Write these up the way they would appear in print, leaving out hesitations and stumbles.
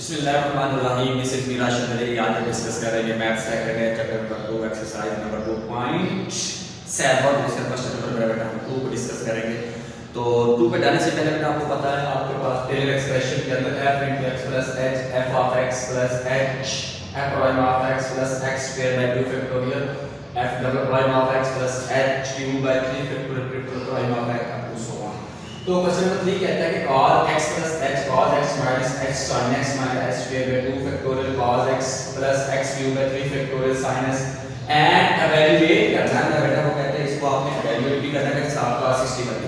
बिस्मिल्लाहिर्रहमानिर्रहीम। This is Meera Shandari. आज हम डिस्कस करेंगे मैथ्स का करेंगे चैप्टर नंबर 2 एक्सरसाइज नंबर 2.7 जिसका क्वेश्चन नंबर मेरा बेटा हम 2 को डिस्कस करेंगे। तो 2 पे जाने से पहले बेटा आपको पता है आपके पास टेलर एक्सप्रेशन के अंदर f * x + h f of x + h f prime of x + x square by 2 factorial f double prime of x + h cube by 3 factorial triple prime of x up to so on। तो question number 3 कहता है कि cos x + h cos x minus x sin x minus h square by 2 factorial cos x plus x cube by 3 factorial sin x and evaluate करना है बेटा। वो कहते हैं इसको आपने evaluate भी करना है साथ का 60 करके।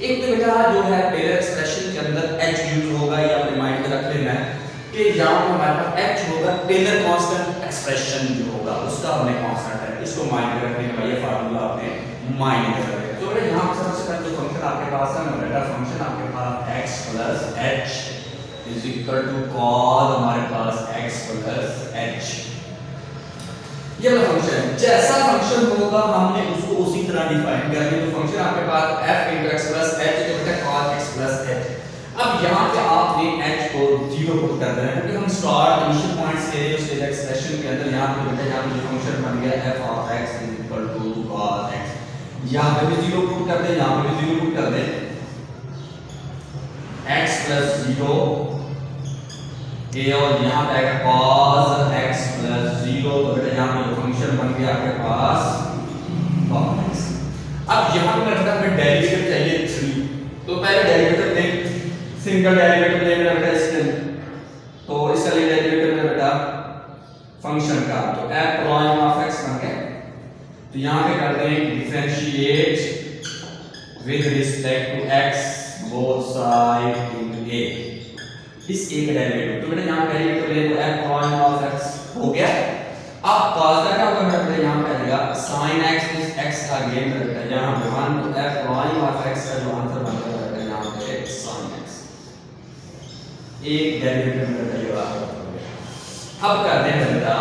एक तो बेटा जो है टेलर एक्सप्रेशन के अंदर h यूज होगा, ये आपने माइंड में रख लेना है कि यहां पर हमारे पास h होगा, टेलर कांस्टेंट एक्सप्रेशन जो होगा उसका हमने कांस्टेंट है, इसको माइंड में रखने का ये फार्मूला आपने माइंड में रखना है। तो बेटा यहां पर सबसे पहले जो फंक्शन आपके पास है बेटा फंक्शन आपके पास x + h = cos हमारे पास x + h, ये वाला फंक्शन है। जैसा फंक्शन होगा हमने उसको उसी तरह डिफाइन कर दिया। तो फंक्शन आपके पास f * x + h जो बेटा cos x + h। अब यहां पे आपने h को 0 पुट कर देना है क्योंकि हम स्टार्ट इनिशियल पॉइंट से उस एक्सप्रेशन के अंदर यहां पे बेटा यहां पे फंक्शन बन गया f of x = cos x। यहां पे भी 0 पुट कर दे, यहां पे भी 0 पुट कर दे, x + 0 ये और यहां पे आएगा cos x + 0। तो बेटा यहां पे फंक्शन बन गया आपके पास cos x। अब यहां पे बेटा हमें डेरिवेटिव चाहिए 3, तो पहले डेरिवेटिव ले, सिंगल डेरिवेटिव लेना बेटा इसके, तो इसका ले डेरिवेटिव में बेटा फंक्शन का तो f prime of x बन गया। तो यहां पे करते हैं differentiate with respect to x both side in a, इस a का डेरिवेटिव। तो बेटा यहां डेरिवेटिव ले तो f prime of x हो गया। अब cos का क्या होगा बेटा यहां पे आएगा sin x इस x का गेन बेटा यहां पे 1 तो f prime of x का जो आंसर बनेगा बेटा यहां पे sin x, एक डेरिवेटिव बेटा ये वाला हो गया। अब करते हैं बेटा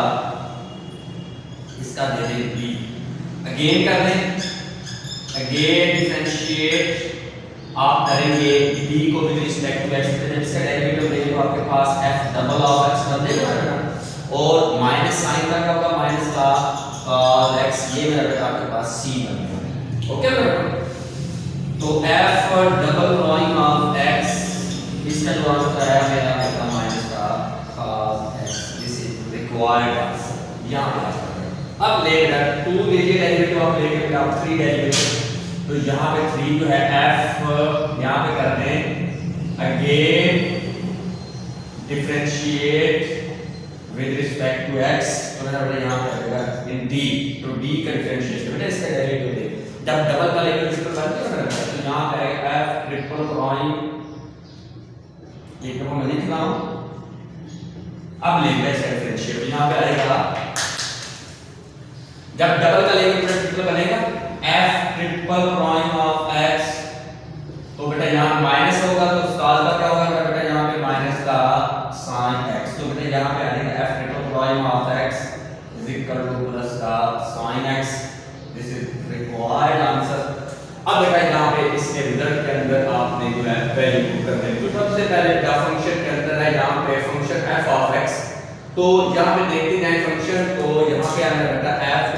इसका दे दें b, अगेन कर दें, अगेन डिफरेंशिएट आप करेंगे b को विद रिस्पेक्ट टू x, तो इसका डेरिवेटिव लेंगे तो आपके पास f डबल ऑफ x बन जाएगा और माइनस साइन का क्या होगा माइनस का cos x, ये मेरा बेटा आपके पास c बन गया। ओके बेटा, तो f double prime of x इसका जो आंसर है मेरा बेटा माइनस का cos x, this is required answer यहां पे। अब ले बेटा 2 लीजिए डेरिवेटिव आप लेंगे बेटा 3 डेरिवेटिव, तो यहां पे 3 जो है f यहां पे कर दें again differentiate with respect to x, तो मेरा बेटा यहां पे आएगा इन d, तो d का डिफरेंशिएशन बेटा इसका डेरिवेटिव ले, जब डबल का लेंगे इसको करते हैं ना, तो यहां पे आएगा f ट्रिपल प्राइम, ये तो मैं लिख रहा हूं। अब लेंगे इसका डिफरेंशिएट, यहां पे आएगा जब डबल का लेंगे तो ट्रिपल बनेगा f triple prime of x, तो बेटा यहां माइनस होगा तो cos का क्या होगा बेटा यहां पे माइनस का sin x, तो बेटा यहां पे आएगा f triple prime of x plus का sin x, this is required answer. अब बेटा यहां पे इसके रिजल्ट के अंदर आपने जो है वैल्यू कर देनी। तो सबसे पहले बेटा फंक्शन के अंदर है यहां पे फंक्शन f ऑफ x, तो यहां पे देखते जाए फंक्शन, तो यहां पे आएगा बेटा f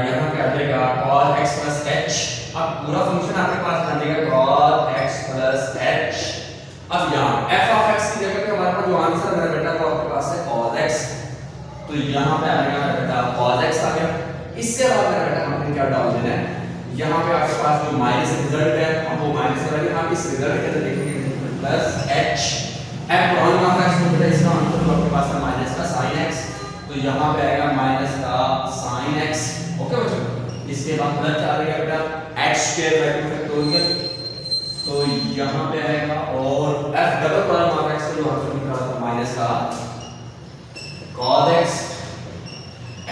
यहां पे आ जाएगा cos x + h। अब पूरा फंक्शन आपके पास आ जाएगा cos x + h। अब यहां f of x की जगह पे हमारे पास जो आंसर है बेटा वो आपके पास है cos x, तो यहां पे आ गया बेटा cos x आ गया। इसके बाद मेरा बेटा हमने क्या डाल देना है, यहां पे आपके पास जो माइनस रिजल्ट है हम वो माइनस करेंगे, हम इस रिजल्ट के अंदर देखेंगे plus h f prime of x, तो बेटा इसका आंसर तो आपके पास है माइनस का sin x, तो यहां पे आएगा माइनस का sin x। ओके बच्चों, इसके बाद प्लस आ जाएगा बेटा x स्क्वायर बाय 2 फैक्टोरियल, तो यहां पे आएगा और f double prime of x का जो आंसर निकला था माइनस का cos x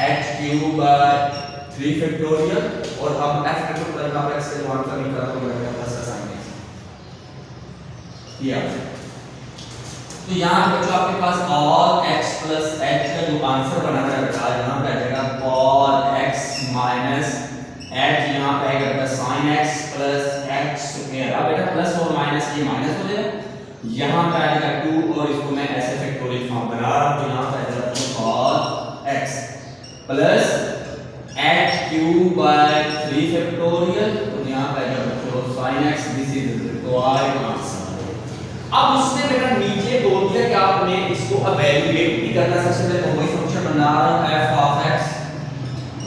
h cube by 3 factorial, और अब f triple prime of x का जो आंसर निकला था वो प्लस का sin x। ये तो यहां पे बच्चों आपके पास cos x + h का जो आंसर बना है बेटा यहां पे आ जाएगा cos x minus h, यहां पे आएगा बेटा sin x + h स्क्वायर। अब बेटा प्लस और माइनस ये माइनस हो जाएगा, यहाँ पे आएगा 2 और इसको मैं ऐसे फैक्टोरियल फॉर्म बना रहा हूँ, तो यहाँ पे आएगा cos x plus h cube by 3 factorial, तो यहाँ पे आएगा बच्चों sin x, this is required answer. अब उसने मेरा नीचे बोल दिया कि आपने इसको इवैल्यूएट भी करना। सबसे पहले मैं वही फंक्शन बना रहा हूँ f ऑफ x,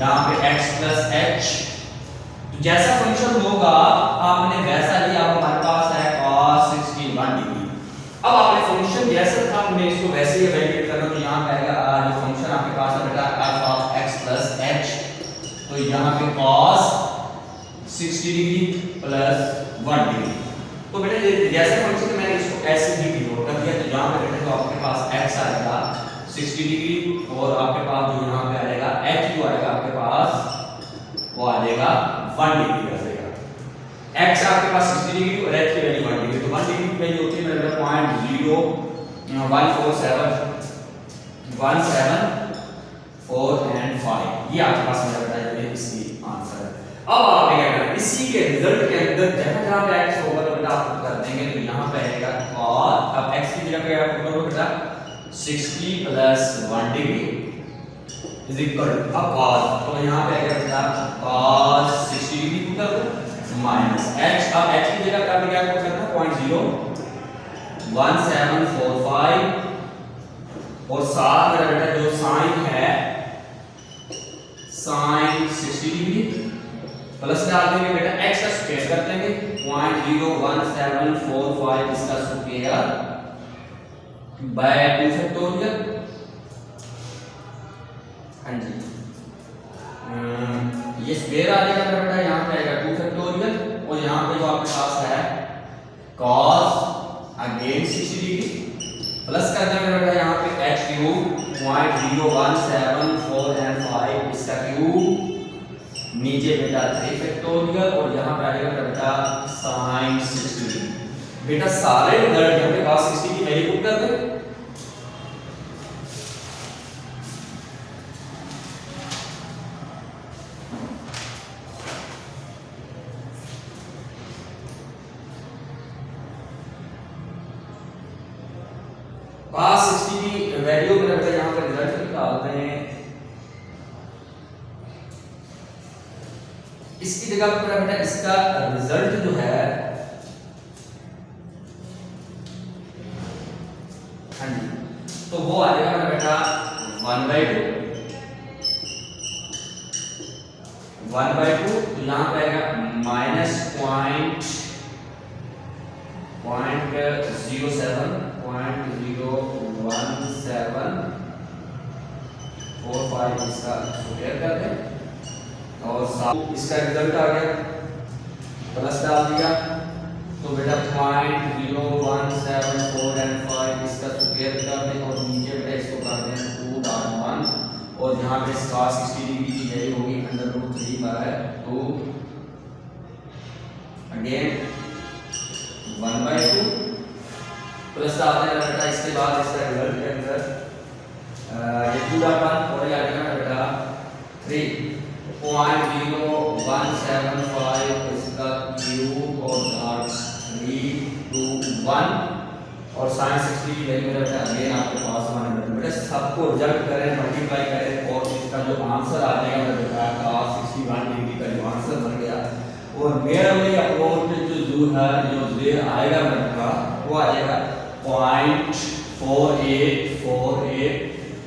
यहाँ पे x प्लस h, तो जैसा फंक्शन होगा आपने वैसा ही, आप हमारे पास है cos 61 डिग्री। अब आपने फंक्शन जैसा था हमने इसको वैसे ही इवैल्यूएट करना, तो यहाँ पे आएगा जो फंक्शन आपके पास है बेटा f of x plus h, तो यहाँ पे cos 60 डिग्री प्लस 1 डिग्री। तो बेटा जैसे फंक्शन मैंने इसको ऐसे ही डिनोट कर दिया, तो यहाँ पे बेटा तो आपके पास x आएगा 60 डिग्री और आपके पास जो यहाँ पे आएगा h जो आएगा आपके पास वो आ जाएगा 1 डिग्री का जाएगा। x आपके पास 60 डिग्री और h की वैल्यू 1 डिग्री, तो 1 डिग्री की वैल्यू होती है मेरे 0.0147 एंड 5, ये आपके पास मेरा बेटा ये इसकी आंसर है। अब आपने क्या करना है, इसी के रिजल्ट के अंदर जहां जहां पे x होगा तो बेटा आप कर देंगे, तो यहां पे आएगा cos, अब x की जगह पे आप करो बेटा 60 प्लस 1 डिग्री इज इक्वल अब cos, तो यहां पे आएगा बेटा cos 60 डिग्री को कर दो माइनस h, अब h की जगह पे आपने क्या करना है 0.01745 और साथ में बेटा जो साइन है sin 60 डिग्री प्लस डाल देंगे बेटा x का स्क्वायर कर देंगे 0.01745 इसका स्क्वायर बाय 2 फैक्टोरियल। हाँ जी ये स्क्वायर आ जाएगा मेरा बेटा, यहाँ पे आएगा 2 फैक्टोरियल और यहाँ पे जो आपके पास है cos अगेन 60 डिग्री प्लस कर देंगे मेरा बेटा यहाँ पे h क्यूब 0.0174 एंड 5 इसका क्यूब नीचे बेटा 3 फैक्टोरियल और यहाँ पे आएगा बेटा sin 60 बेटा सारे रिजल्ट यहाँ पे cos 60 की वैल्यू पुट कर दे। cos 60 की वैल्यू मेरा बेटा यहाँ पे रिजल्ट निकालते हैं, इसकी जगह पे मेरा बेटा इसका रिजल्ट जो है हाँ जी तो वो आ जाएगा मेरा बेटा 1/2 तो यहाँ पे आएगा माइनस पॉइंट 0.01745 इसका स्क्वायर कर दें और इसका रिजल्ट आ गया प्लस डाल दिया, तो बेटा 0.01745 एंड 5 इसका स्क्वायर कर दें और नीचे बेटा इसको कर दें 2.1 और यहाँ पे cos 60 डिग्री की वैल्यू होगी √3/2 अगेन 1/2 प्लस डाल दें बेटा, इसके बाद इसका रिजल्ट के अंदर ये 2.1 और ये आ जाएगा बेटा 3.0175 इसका क्यूब और 321 और sin 60 की वैल्यू बेटा अगेन आपके पास हमारे बेटा सबको रिजल्ट करें मल्टीप्लाई करें और इसका जो आंसर आ जाएगा बेटा cos 61 डिग्री का जो आंसर बन गया और मेरे अप्रोच जो है जो जे आएगा बेटा वो आ जाएगा 0.4848।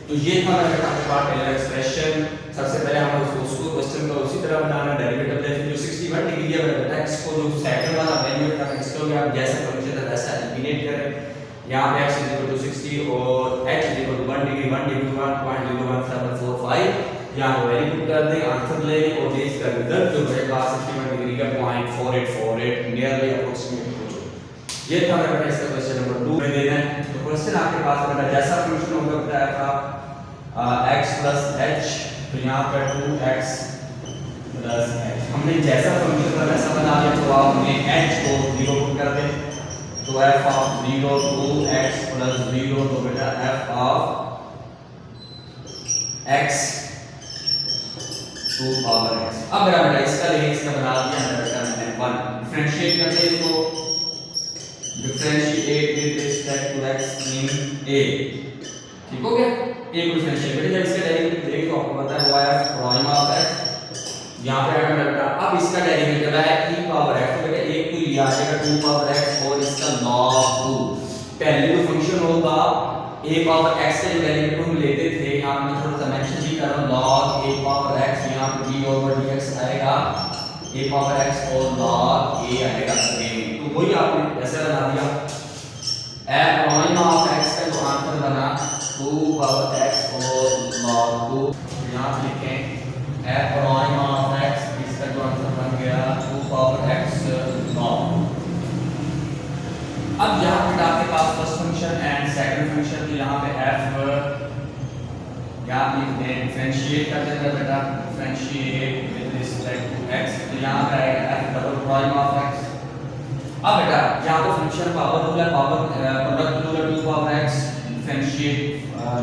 तो ये था मेरा बेटा आपके पास पहला एक्सप्रेशन। सबसे पहले हम उसको क्वेश्चन को उसी तरह बनाना डेरिवेटिव लेंगे जो 61 डिग्री है बेटा x को जो सेकंड वाला वैल्यू है x को आप जैसे फंक्शन है वैसा एलिमिनेट करें, यहाँ पे x 60 और h 1 डिग्री 1.01745 यहाँ पे वैल्यू पुट कर दें, आंसर लेंगे और ये इसका रिजल्ट जो है 61 डिग्री का 0.4848 नियरली अप्रोक्सीमेट हो। ये था मेरा बेटा इसका क्वेश्चन नंबर 2 में देना है। तो क्वेश्चन आपके पास बेटा जैसा फंक्शन होगा बताया था x प्लस h, तो यहाँ पर 2x प्लस h हमने जैसा फंक्शन था वैसा बना लिया, तो आप हमने h को 0 पुट कर दें, तो f ऑफ 0 2x प्लस 0 तो बेटा f of x to power x। अब मेरा बेटा इसका लेंगे, इसका बना दिया बेटा मैंने 1 डिफरेंशिएट करते हैं, तो differentiate with respect to x in a, ठीक हो गया। a को डिफरेंशिएट करें, जब इसका डेरिवेटिव देखें तो आपको पता है वो है प्राइम ऑफ x, यहां पे आएगा बेटा अब इसका डेरिवेटिव है e पावर x, तो बेटा एक को लिया जाएगा 2 पावर x और इसका log 2, पहले जो फंक्शन होगा a पावर x का जो डेरिवेटिव हम लेते थे, यहां मैं थोड़ा सा मेंशन भी कर रहा हूं, log a पावर x, यहां पे d ओवर dx आएगा a पावर x और log a आएगा सेम, तो वही आपने ऐसे बना दिया f प्राइम ऑफ x का जो आंसर बना 2 पावर x और log 2, यहां पे लिखें f प्राइम ऑफ x, इसका जो आंसर बन गया 2 पावर x log 2। अब यहाँ पे आपके पास first function and second function, तो यहाँ पे f यहाँ लिख दें डिफरेंशिएट कर देते हैं बेटा, differentiate with respect to x, तो यहाँ पे आएगा f double prime of x। अब बेटा यहाँ पे फंक्शन पावर रूल है, पावर प्रोडक्ट रूल है 2 power x, differentiate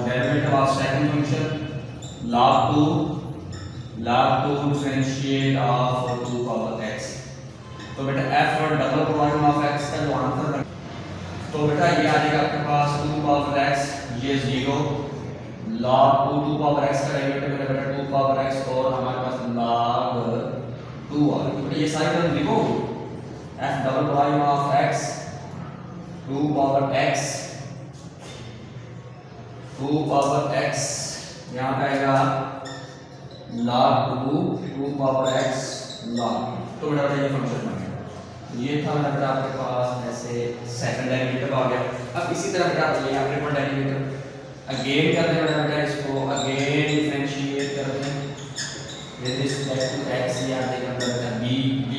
derivative of second function log 2 differentiate of 2 power x, तो बेटा f और डबल प्राइम ऑफ x का जो आंसर, तो बेटा ये आ जाएगा आपके पास 2 पावर x, ये 0 log 2 पावर x का डेरिवेटिव है बेटा 2 पावर x और हमारे पास log 2 आ गया, तो ये सारी टर्म लिखो f double prime of x 2 power x 2 power x, यहाँ पे आएगा log 2 पावर x log, तो बेटा ये फंक्शन बन गया। ये था बेटा आपके पास ऐसे सेकंड डेरिवेटिव आ गया। अब इसी तरह बेटा ये यहाँ ट्रिपल डेरिवेटिव अगेन कर दें बेटा, इसको अगेन डिफरेंशिएट कर दें विद रिस्पेक्ट टू x, या देगा बेटा b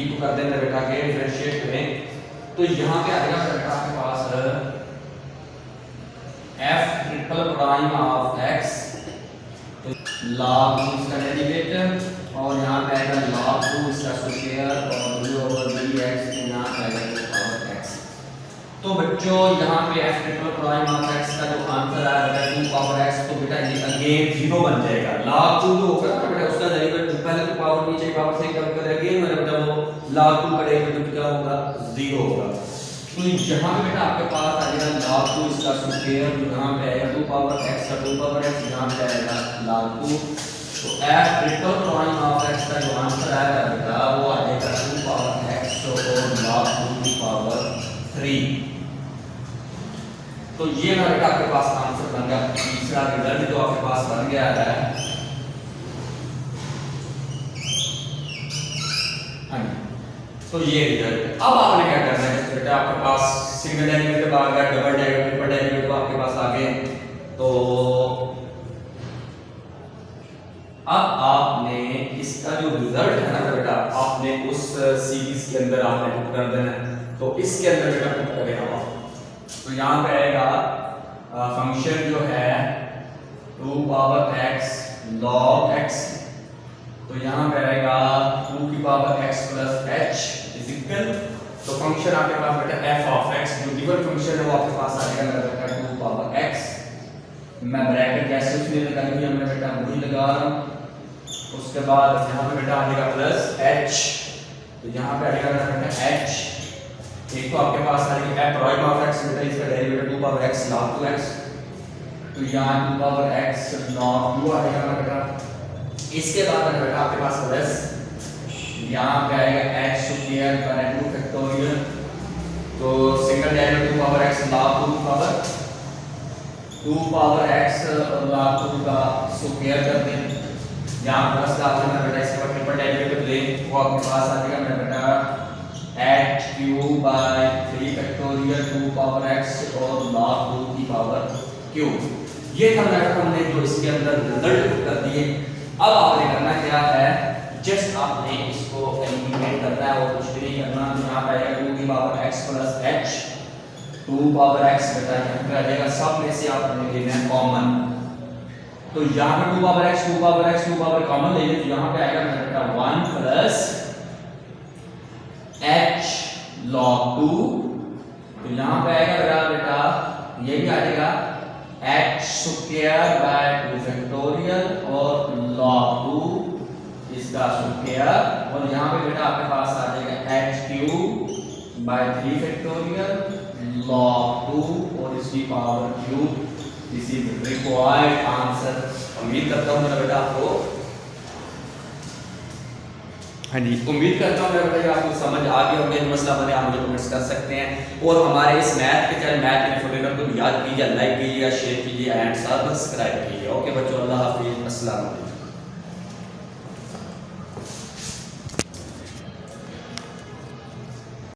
को कर दें बेटा अगेन डिफरेंशिएट करें, तो यहाँ पे आएगा बेटा आपके पास f triple prime of x, तो log 2 इसका डेरिवेटिव और यहाँ पे आएगा log 2 इसका स्क्वायर और d ओवर dx, यहाँ पे आएगा 2 पावर x। तो बच्चों यहाँ पे f triple prime of x का जो आंसर आएगा 2 पावर x, तो बेटा ये अगेन 0 बन जाएगा, log 2 जो होगा ना बेटा उसका डेरिवेटिव पहले तो पावर नीचे पावर से कम कर अगेन मेरा बेटा वो log 2 का डेरिवेटिव क्या होगा 0 होगा, तो यहाँ पे बेटा आपके पास आ जाएगा log 2 इसका स्क्वायर, यहाँ पे आएगा 2 पावर x का 2 पावर x, यहाँ पे आएगा log 2, तो f triple prime of x का जो आंसर आएगा बेटा वो आ जाएगा 2 पावर x और log 2 की पावर 3, तो ये मेरा बेटा आपके पास आंसर बन गया। तीसरा रिजल्ट जो आपके पास बन गया है, तो ये रिजल्ट। अब आपने क्या करना है बेटा, आपके पास सिंगल डेरिवेटिव आ गया, डबल डेरिवेटिव, ट्रिपल डेरिवेटिव आपके पास आ गए, तो अब आपने इसका जो रिजल्ट है ना बेटा आपने उस सीरीज के अंदर आपने पुट कर देना है, तो इसके अंदर बेटा पुट करें आप, तो यहाँ पे आएगा फंक्शन जो है 2 पावर x log x, तो यहाँ पे आएगा 2 की power x plus h is equal, तो फंक्शन आपके पास बेटा f ऑफ x जो गिवन फंक्शन है वो आपके पास आ जाएगा बेटा 2 पावर x, मैं ब्रैकेट जैसे उसने लगाई हुई हमने बेटा वही लगा रहा हूँ, उसके बाद यहाँ पे बेटा आ जाएगा प्लस h, तो यहाँ पे आ जाएगा बेटा h, एक तो आपके पास आ जाएगा f प्राइम ऑफ x बेटा इसका derivative 2 power x log 2x, तो यहाँ 2 पावर x log 2 आ जाएगा बेटा, इसके बाद बेटा आपके पास प्लस यहाँ पे आएगा h स्क्वायर बाय 2 फैक्टोरियल, तो single derivative power x log 2 power 2 power x log 2 का स्क्वायर कर दें, यहाँ प्लस डाल देना बेटा, इसके बाद ट्रिपल डेरिवेटिव लें, वो आपके पास आ जाएगा मेरा बेटा h cube by 3 factorial 2 power x और log 2 की पावर क्यूब। ये था बेटा हमने जो इसके अंदर रिजल्ट कर दिए। अब आपने करना क्या है, जस्ट आपने इसको एलिमिनेट करना है और कुछ भी नहीं करना, तो यहाँ पे आएगा 2 की power x plus h 2 power x बेटा यहाँ पे आ जाएगा, सब में से आपने लेना है कॉमन, तो यहाँ पे 2 power x 2 power x 2 power common ले लें, तो यहाँ पे आएगा मेरा बेटा 1 प्लस h log 2, तो यहाँ पे आएगा मेरा बेटा ये भी आ जाएगा h स्क्वायर बाय 2 फैक्टोरियल और log 2 इसका स्क्वायर, और यहाँ पे बेटा आपके पास आ जाएगा h cube by 3 factorial log 2 और इसकी power cube. This is required answer. उम्मीद करता हूँ मेरा बेटा आपको, हाँ जी, उम्मीद करता हूँ मेरा बेटा आपको समझ आ गया होगा। मसला बने आप मुझे कमेंट्स कर सकते हैं और हमारे इस मैथ के चैनल मैथ इन्फोटेनर को याद कीजिए, लाइक कीजिए, शेयर कीजिए एंड सब्सक्राइब कीजिए। ओके बच्चों, अल्लाह हाफिज़, अस्सलाम वालेकुम।